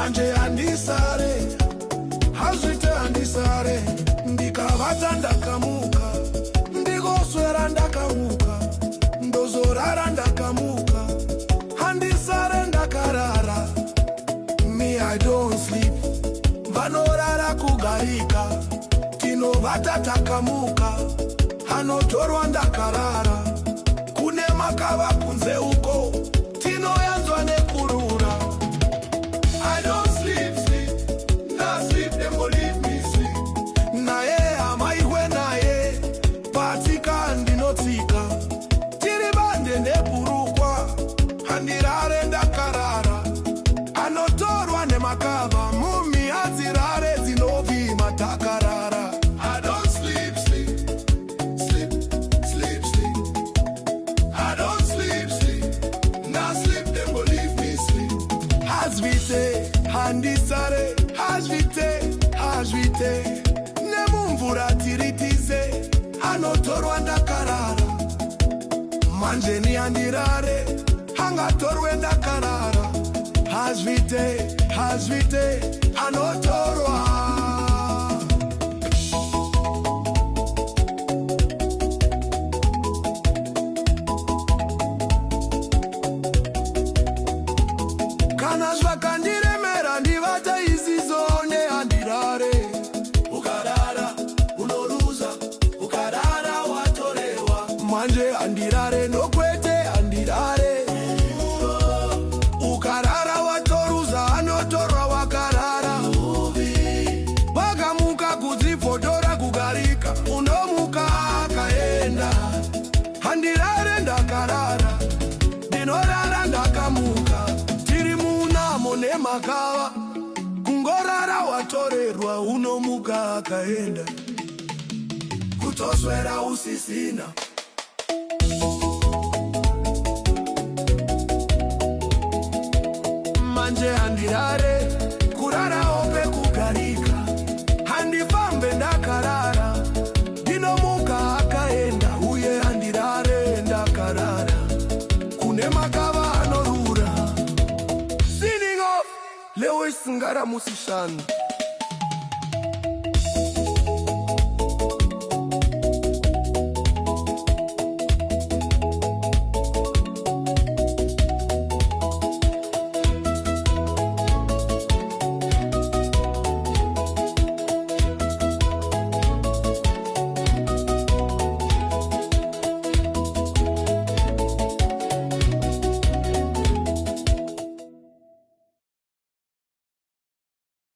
manje handisare, hazvite handisare. Ndikavata ndakamuka, ndikoswera ndakamuka, ndozorara ndakamuka, handisare ndakarara. Me I don't sleep, vanorara kugarika, tinovata takamuka, hanotorwa ndakarara. Kune makava kunze uko, tinoyanzwa nekurura. I don't sleep, na sleep, them go leave me sleep. Naye amaihwe naye, patika ndinotika, tiribande nepurukwa, handirare ndakarara. Anotorwa nemakava, mumi adzirare dzinovima takarara. I don't sleep, sleep, sleep, sleep. I don't sleep, na sleep, them go leave me sleep. Hazvite, handisare, hazvite, nemumvura tiritize, anotorwa ndakarara. Manje ni handirare, hangatorwe ndakarara. Hazvite, anotorwa. Kana zvakandiremera ndivata izizone handirare. Ukarara unoruza, ukarara watorewa. Manje handirare nokwete handirare. Ukarara watoruza, anotorwa wakarara. Wakamuka kudzifotora kugarika, unomuka akaenda. Handirare ndakarara, ndinorara ndakamuka, tiri munamo nemakava. Kungorara watorerwa, unomuka akaenda, kutoswera usisina. Manje handirare, kurara ope kugarika, handifambe ndakarara, ndinomuka akaenda. Uye handirare ndakarara, kune makava anorura. Sinning off, leo isingara musishana.